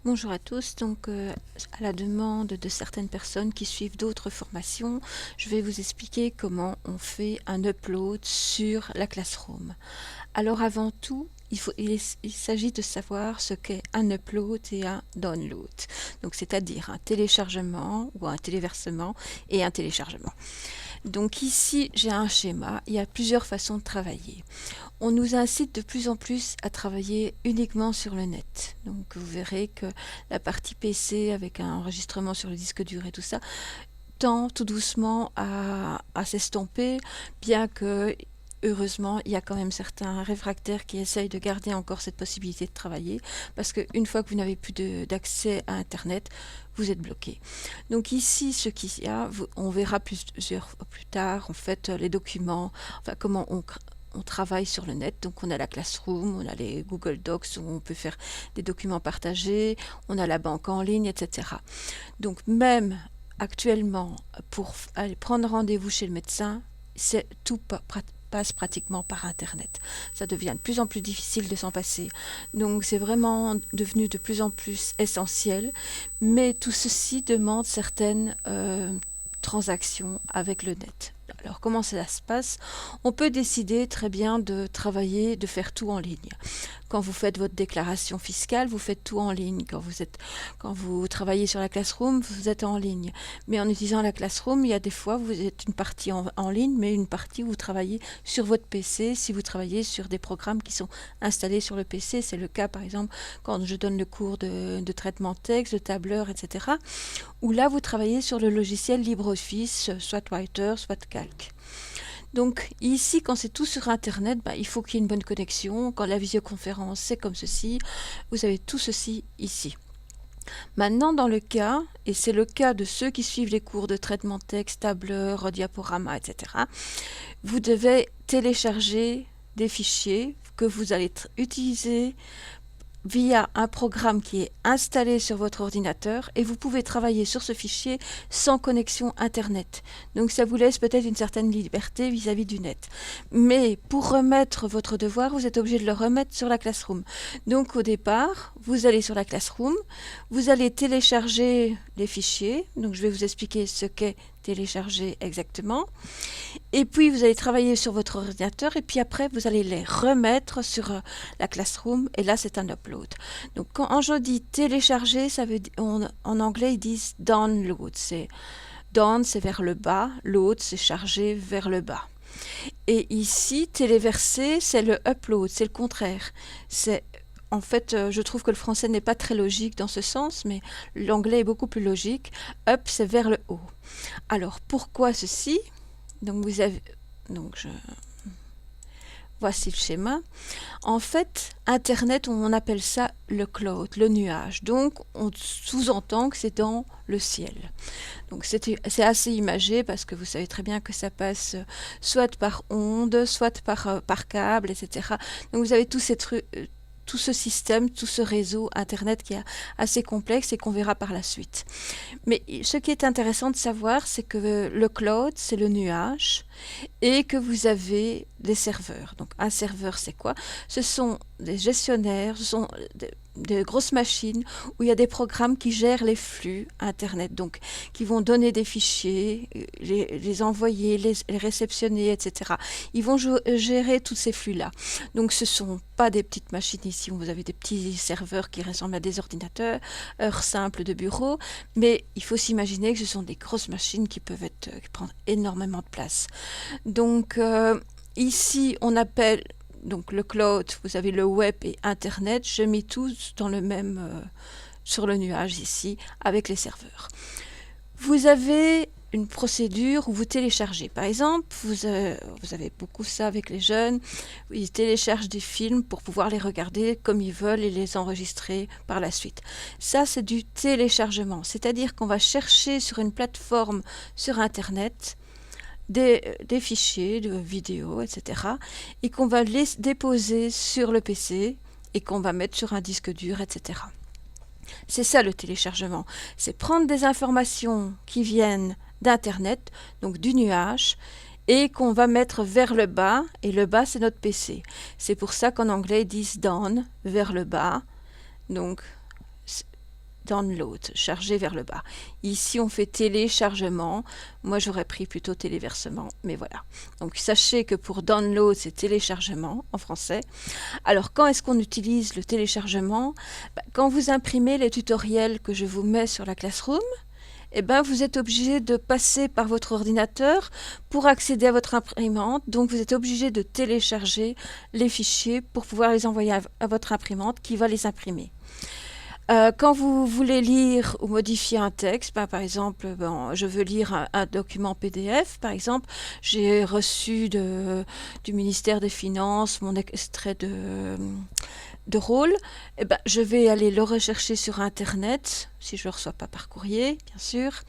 Bonjour à tous, à la demande de certaines personnes qui suivent d'autres formations, je vais vous expliquer comment on fait un upload sur la Classroom. Alors avant tout, il s'agit de savoir ce qu'est un upload et un download, donc c'est-à-dire un téléchargement ou un téléversement et un téléchargement. Donc ici, j'ai un schéma, il y a plusieurs façons de travailler. On nous incite de plus en plus à travailler uniquement sur le net. Donc vous verrez que la partie PC avec un enregistrement sur le disque dur et tout ça tend tout doucement à s'estomper, bien que heureusement, il y a quand même certains réfractaires qui essayent de garder encore cette possibilité de travailler, parce qu'une fois que vous n'avez plus d'accès à Internet, vous êtes bloqué. Donc ici, ce qu'il y a, on verra plusieurs fois plus tard, en fait, les documents, enfin comment on travaille sur le net. Donc on a la Classroom, on a les Google Docs où on peut faire des documents partagés, on a la banque en ligne, etc. Donc même actuellement, pour aller prendre rendez-vous chez le médecin, tout passe pratiquement par Internet. Ça devient de plus en plus difficile de s'en passer. Donc c'est vraiment devenu de plus en plus essentiel, mais tout ceci demande certaines transactions avec le net. Alors comment ça se passe? On peut décider très bien de travailler, de faire tout en ligne. Quand vous faites votre déclaration fiscale, vous faites tout en ligne. Quand vous travaillez sur la Classroom, vous êtes en ligne. Mais en utilisant la Classroom, il y a des fois, vous êtes une partie en ligne, mais une partie où vous travaillez sur votre PC, si vous travaillez sur des programmes qui sont installés sur le PC. C'est le cas, par exemple, quand je donne le cours de traitement de texte, de tableur, etc. Où là, vous travaillez sur le logiciel LibreOffice, soit Writer, soit Calc. Donc ici, quand c'est tout sur Internet, il faut qu'il y ait une bonne connexion. Quand la visioconférence, c'est comme ceci. Vous avez tout ceci ici. Maintenant, dans le cas, et c'est le cas de ceux qui suivent les cours de traitement de texte, tableur, diaporama, etc., vous devez télécharger des fichiers que vous allez utiliser via un programme qui est installé sur votre ordinateur et vous pouvez travailler sur ce fichier sans connexion Internet. Donc ça vous laisse peut-être une certaine liberté vis-à-vis du net. Mais pour remettre votre devoir, vous êtes obligé de le remettre sur la Classroom. Donc au départ, vous allez sur la Classroom, vous allez télécharger les fichiers. Donc je vais vous expliquer ce qu'est télécharger exactement. Et puis vous allez travailler sur votre ordinateur et puis après vous allez les remettre sur la Classroom et là c'est un upload. Donc quand je dis télécharger, ça veut dire, en anglais ils disent download. Down c'est vers le bas, load c'est charger vers le bas. Et ici téléverser c'est le upload, c'est le contraire. En fait, je trouve que le français n'est pas très logique dans ce sens, mais l'anglais est beaucoup plus logique. Up, c'est vers le haut. Alors, pourquoi ceci? Voici le schéma. En fait, Internet, on appelle ça le cloud, le nuage. Donc, on sous-entend que c'est dans le ciel. Donc, c'est assez imagé parce que vous savez très bien que ça passe soit par onde, soit par câble, etc. Donc, vous avez tout ce système, tout ce réseau Internet qui est assez complexe et qu'on verra par la suite. Mais ce qui est intéressant de savoir, c'est que le cloud, c'est le nuage et que vous avez des serveurs. Donc un serveur, c'est quoi? Ce sont des gestionnaires, ce sont de grosses machines où il y a des programmes qui gèrent les flux Internet, donc qui vont donner des fichiers, les envoyer, les réceptionner, etc. Ils vont gérer tous ces flux-là. Donc ce ne sont pas des petites machines ici où vous avez des petits serveurs qui ressemblent à des ordinateurs, heures simples de bureau, mais il faut s'imaginer que ce sont des grosses machines qui peuvent prendre énormément de place. Donc ici, on appelle donc le cloud, vous avez le web et Internet, je mets tous dans le même, sur le nuage ici, avec les serveurs. Vous avez une procédure où vous téléchargez. Par exemple, vous avez beaucoup ça avec les jeunes, ils téléchargent des films pour pouvoir les regarder comme ils veulent et les enregistrer par la suite. Ça, c'est du téléchargement, c'est-à-dire qu'on va chercher sur une plateforme sur Internet des fichiers de vidéos, etc. et qu'on va les déposer sur le PC et qu'on va mettre sur un disque dur, etc. C'est ça le téléchargement. C'est prendre des informations qui viennent d'Internet, donc du nuage, et qu'on va mettre vers le bas, et le bas c'est notre PC. C'est pour ça qu'en anglais ils disent down, vers le bas. Donc download, charger vers le bas. Ici, on fait téléchargement. Moi, j'aurais pris plutôt téléversement, mais voilà. Donc, sachez que pour download, c'est téléchargement en français. Alors, quand est-ce qu'on utilise le téléchargement? Quand vous imprimez les tutoriels que je vous mets sur la Classroom, eh ben, vous êtes obligé de passer par votre ordinateur pour accéder à votre imprimante. Donc, vous êtes obligé de télécharger les fichiers pour pouvoir les envoyer à votre imprimante qui va les imprimer. Quand vous voulez lire ou modifier un texte, par exemple, je veux lire un document PDF, par exemple, j'ai reçu du ministère des Finances mon extrait de rôle, je vais aller le rechercher sur Internet, si je ne le reçois pas par courrier, bien sûr.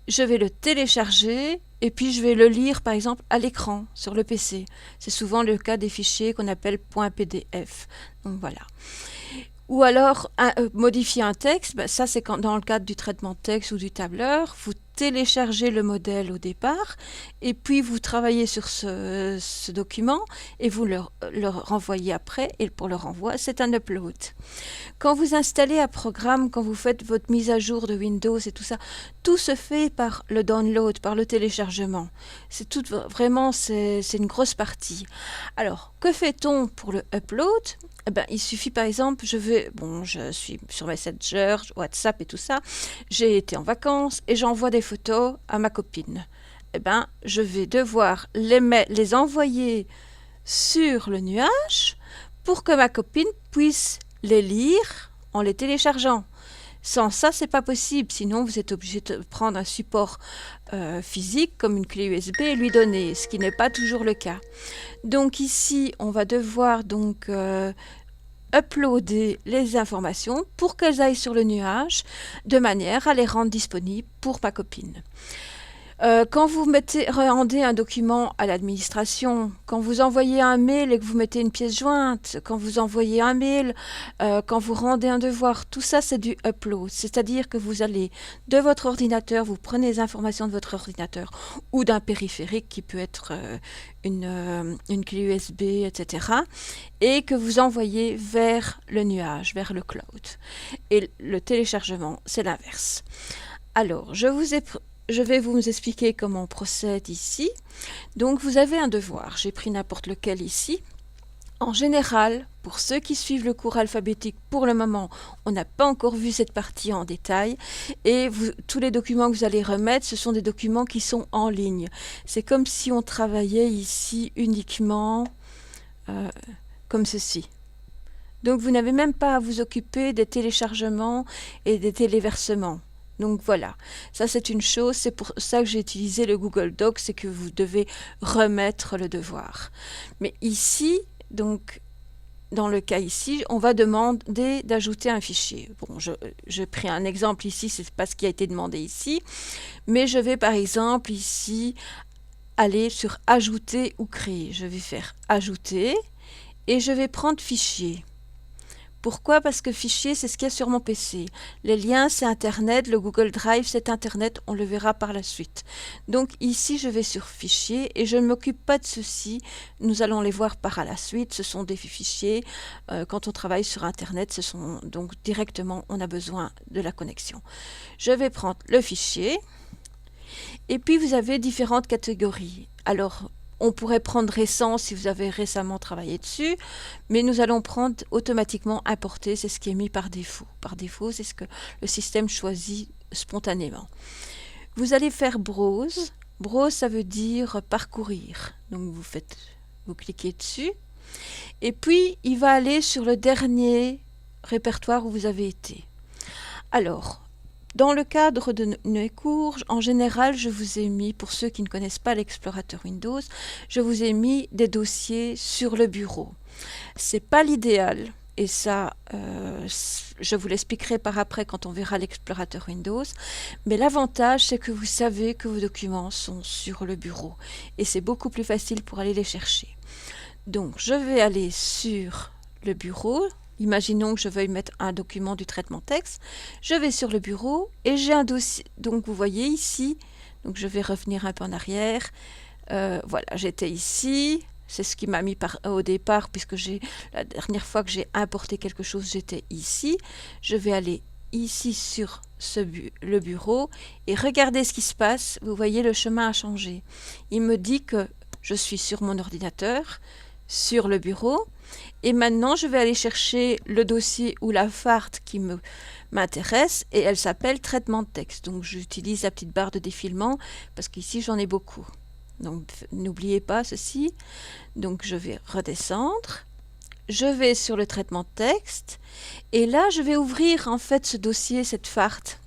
Je vais le télécharger et puis je vais le lire, par exemple, à l'écran, sur le PC. C'est souvent le cas des fichiers qu'on appelle .pdf. Donc voilà. Ou alors, modifier un texte, ça c'est dans le cadre du traitement de texte ou du tableur, vous téléchargez le modèle au départ, et puis vous travaillez sur ce document, et vous le renvoyez après, et pour le renvoi, c'est un upload. Quand vous installez un programme, quand vous faites votre mise à jour de Windows et tout ça, tout se fait par le download, par le téléchargement. C'est tout, vraiment, c'est une grosse partie. Alors, que fait-on pour le upload? Il suffit par exemple, je suis sur Messenger, WhatsApp et tout ça, j'ai été en vacances et j'envoie des photos à ma copine. Je vais devoir les envoyer sur le nuage pour que ma copine puisse les lire en les téléchargeant. Sans ça, c'est pas possible. Sinon, vous êtes obligé de prendre un support physique comme une clé USB et lui donner, ce qui n'est pas toujours le cas. Donc ici, on va devoir donc uploader les informations pour qu'elles aillent sur le nuage de manière à les rendre disponibles pour ma copine. Quand vous rendez un document à l'administration, quand vous envoyez un mail et que vous mettez une pièce jointe, quand vous envoyez un mail, quand vous rendez un devoir, tout ça c'est du upload. C'est-à-dire que vous allez de votre ordinateur, vous prenez les informations de votre ordinateur ou d'un périphérique qui peut être une clé USB, etc. et que vous envoyez vers le nuage, vers le cloud. Et le téléchargement, c'est l'inverse. Alors, je vais vous expliquer comment on procède ici. Donc, vous avez un devoir. J'ai pris n'importe lequel ici. En général, pour ceux qui suivent le cours alphabétique, pour le moment, on n'a pas encore vu cette partie en détail. Et tous les documents que vous allez remettre, ce sont des documents qui sont en ligne. C'est comme si on travaillait ici uniquement comme ceci. Donc, vous n'avez même pas à vous occuper des téléchargements et des téléversements. Donc voilà, ça c'est une chose, c'est pour ça que j'ai utilisé le Google Docs, c'est que vous devez remettre le devoir. Mais ici, donc dans le cas ici, on va demander d'ajouter un fichier. Bon, j'ai pris un exemple ici, c'est pas ce qui a été demandé ici, mais je vais par exemple ici aller sur ajouter ou créer. Je vais faire ajouter et je vais prendre fichier. Pourquoi? Parce que fichier, c'est ce qu'il y a sur mon PC. Les liens, c'est Internet. Le Google Drive, c'est Internet. On le verra par la suite. Donc ici, je vais sur fichier et je ne m'occupe pas de ceci. Nous allons les voir par la suite. Ce sont des fichiers. Quand on travaille sur Internet, ce sont donc directement, on a besoin de la connexion. Je vais prendre le fichier. Et puis, vous avez différentes catégories. Alors, on pourrait prendre récent si vous avez récemment travaillé dessus, mais nous allons prendre automatiquement importer, c'est ce qui est mis par défaut. Par défaut, c'est ce que le système choisit spontanément. Vous allez faire browse. Browse, ça veut dire parcourir. Donc vous cliquez dessus, et puis il va aller sur le dernier répertoire où vous avez été. Alors, dans le cadre de nos cours, en général, je vous ai mis, pour ceux qui ne connaissent pas l'explorateur Windows, je vous ai mis des dossiers sur le bureau. C'est pas l'idéal, et ça, je vous l'expliquerai par après quand on verra l'explorateur Windows, mais l'avantage, c'est que vous savez que vos documents sont sur le bureau, et c'est beaucoup plus facile pour aller les chercher. Donc, je vais aller sur le bureau. Imaginons que je veuille mettre un document du traitement texte. Je vais sur le bureau et j'ai un dossier. Donc vous voyez ici, donc je vais revenir un peu en arrière. Voilà, j'étais ici. C'est ce qui m'a mis au départ, puisque la dernière fois que j'ai importé quelque chose, j'étais ici. Je vais aller ici sur le bureau et regardez ce qui se passe. Vous voyez, le chemin a changé. Il me dit que je suis sur mon ordinateur, sur le bureau, et maintenant je vais aller chercher le dossier ou la farte qui m'intéresse, et elle s'appelle traitement de texte. Donc j'utilise la petite barre de défilement parce qu'ici j'en ai beaucoup. Donc n'oubliez pas ceci. Donc je vais redescendre. Je vais sur le traitement de texte et là je vais ouvrir en fait ce dossier, cette farte.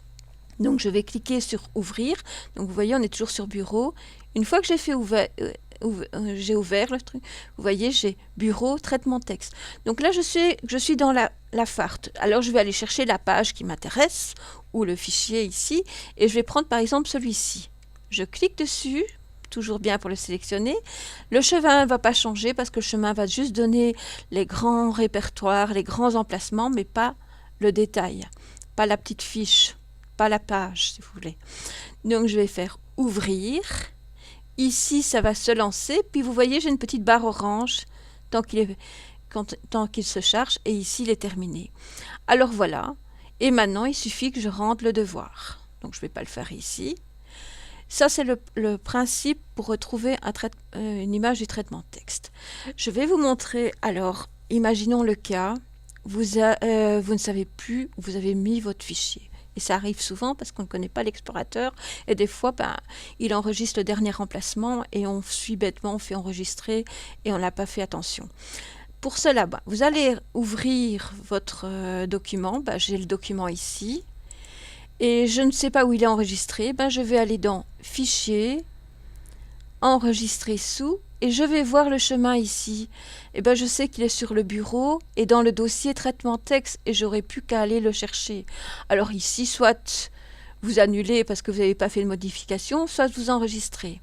Donc je vais cliquer sur ouvrir. Donc vous voyez, on est toujours sur bureau. Une fois que j'ai fait j'ai ouvert le truc, vous voyez, j'ai bureau, traitement de texte. Donc là je suis dans la farte. Alors je vais aller chercher la page qui m'intéresse ou le fichier ici et je vais prendre par exemple celui-ci. Je clique dessus. Toujours bien pour le sélectionner. Le chemin ne va pas changer parce que le chemin va juste donner les grands répertoires, les grands emplacements, mais pas le détail, pas la petite fiche, pas la page si vous voulez. Donc je vais faire ouvrir. Ici ça va se lancer, puis vous voyez j'ai une petite barre orange tant qu'il se charge et ici il est terminé. Alors voilà, et maintenant il suffit que je rende le devoir. Donc je ne vais pas le faire ici. Ça, c'est le principe pour retrouver une image du traitement de texte. Je vais vous montrer, alors, imaginons le cas, vous ne savez plus où vous avez mis votre fichier. Et ça arrive souvent parce qu'on ne connaît pas l'explorateur et des fois, il enregistre le dernier emplacement et on suit bêtement, on fait enregistrer et on n'a pas fait attention. Pour cela, vous allez ouvrir votre document. J'ai le document ici. Et je ne sais pas où il est enregistré, je vais aller dans Fichier, Enregistrer sous, et je vais voir le chemin ici. Et je sais qu'il est sur le bureau et dans le dossier traitement texte et j'aurais plus qu'à aller le chercher. Alors ici, soit vous annulez parce que vous n'avez pas fait de modification, soit vous enregistrez.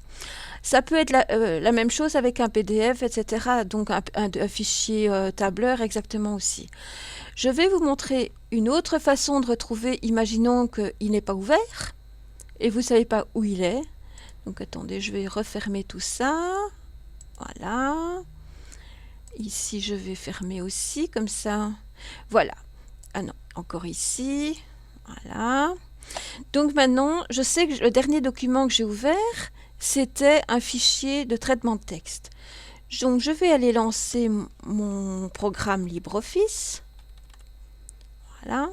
Ça peut être la même chose avec un PDF, etc. Donc un fichier tableur exactement aussi. Je vais vous montrer une autre façon de retrouver. Imaginons qu'il n'est pas ouvert et vous ne savez pas où il est. Donc attendez, je vais refermer tout ça. Voilà. Ici, je vais fermer aussi comme ça. Voilà. Ah non, encore ici. Voilà. Donc maintenant, je sais que le dernier document que j'ai ouvert, c'était un fichier de traitement de texte. Donc je vais aller lancer mon programme LibreOffice. Voilà.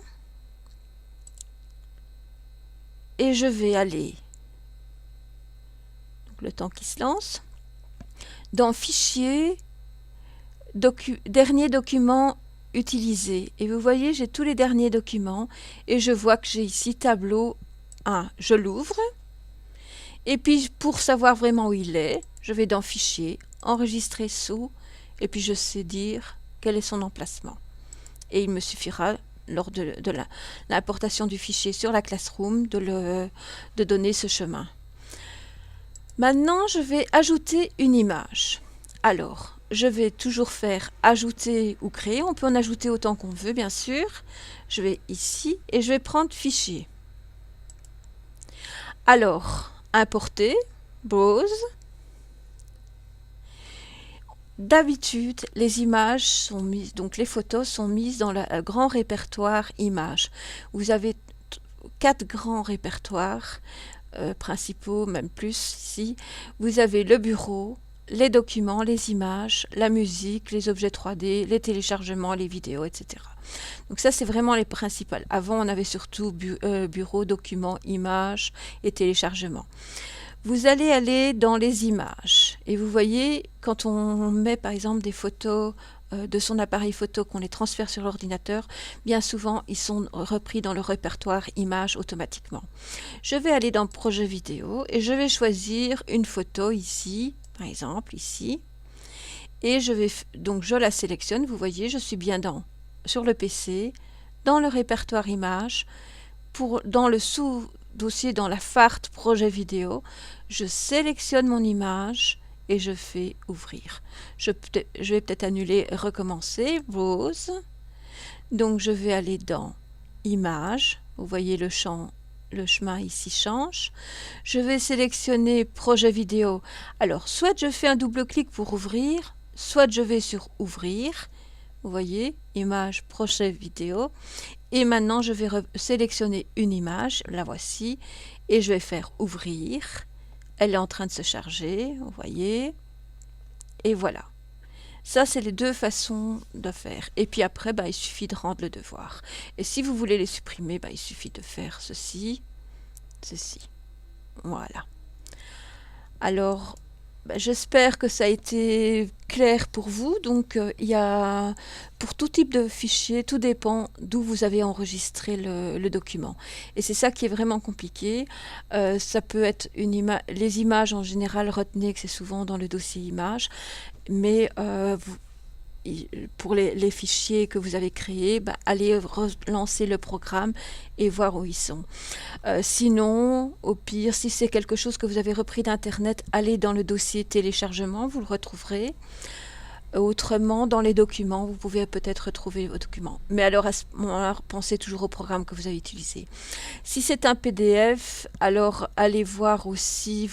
Et je vais aller, donc le temps qui se lance, dans Fichier, dernier document utilisé. Et vous voyez, j'ai tous les derniers documents et je vois que j'ai ici Tableau 1. Je l'ouvre. Et puis, pour savoir vraiment où il est, je vais dans Fichier, Enregistrer sous, et puis je sais dire quel est son emplacement. Et il me suffira lors de l'importation du fichier sur la Classroom, de donner ce chemin. Maintenant, je vais ajouter une image. Alors, je vais toujours faire ajouter ou créer. On peut en ajouter autant qu'on veut, bien sûr. Je vais ici et je vais prendre fichier. Alors, importer, browse. D'habitude, les images sont mises, donc les photos sont mises dans le grand répertoire images. Vous avez 4 grands répertoires principaux, même plus ici. Vous avez le bureau, les documents, les images, la musique, les objets 3D, les téléchargements, les vidéos, etc. Donc ça, c'est vraiment les principales. Avant, on avait surtout bureau, documents, images et téléchargements. Vous allez aller dans les images et vous voyez, quand on met par exemple des photos de son appareil photo, qu'on les transfère sur l'ordinateur, bien souvent ils sont repris dans le répertoire images automatiquement. Je vais aller dans projet vidéo et je vais choisir une photo ici, par exemple ici, et donc je la sélectionne. Vous voyez, je suis bien sur le PC, dans le répertoire images, dans le sous-dossier, dans la farte projet vidéo, je sélectionne mon image et je fais ouvrir. Je vais peut-être annuler et recommencer, browse. Donc je vais aller dans images, vous voyez le chemin ici change. Je vais sélectionner projet vidéo. Alors soit je fais un double-clic pour ouvrir, soit je vais sur ouvrir. Vous voyez, image, projet vidéo. Et maintenant, je vais sélectionner une image, la voici, et je vais faire ouvrir. Elle est en train de se charger, vous voyez. Et voilà. Ça, c'est les deux façons de faire. Et puis après, il suffit de rendre le devoir. Et si vous voulez les supprimer, il suffit de faire ceci, ceci. Voilà. Alors, j'espère que ça a été clair pour vous. Donc, il y a pour tout type de fichier, tout dépend d'où vous avez enregistré le document. Et c'est ça qui est vraiment compliqué. Ça peut être les images en général, retenez que c'est souvent dans le dossier images, mais pour les fichiers que vous avez créés, allez relancer le programme et voir où ils sont. Sinon, au pire, si c'est quelque chose que vous avez repris d'Internet, allez dans le dossier téléchargement, vous le retrouverez. Autrement, dans les documents, vous pouvez peut-être retrouver vos documents. Mais alors, à ce moment-là, pensez toujours au programme que vous avez utilisé. Si c'est un PDF, alors allez voir aussi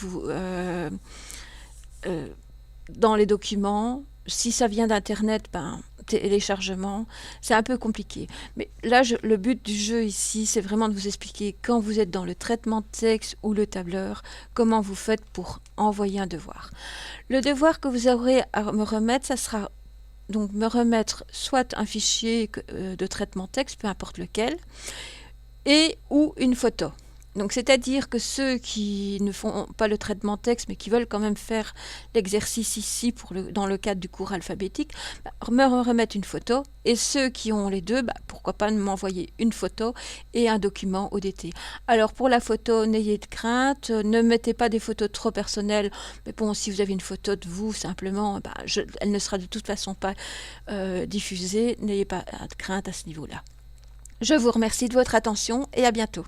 dans les documents. Si ça vient d'Internet, téléchargement, c'est un peu compliqué. Mais là, le but du jeu ici, c'est vraiment de vous expliquer quand vous êtes dans le traitement de texte ou le tableur, comment vous faites pour envoyer un devoir. Le devoir que vous aurez à me remettre, ça sera donc me remettre soit un fichier de traitement texte, peu importe lequel, et ou une photo. Donc, c'est-à-dire que ceux qui ne font pas le traitement texte, mais qui veulent quand même faire l'exercice ici dans le cadre du cours alphabétique, me remettre une photo. Et ceux qui ont les deux, pourquoi pas m'envoyer une photo et un document ODT. Alors, pour la photo, n'ayez de crainte, ne mettez pas des photos trop personnelles. Mais bon, si vous avez une photo de vous, simplement, elle ne sera de toute façon pas diffusée. N'ayez pas de crainte à ce niveau-là. Je vous remercie de votre attention et à bientôt.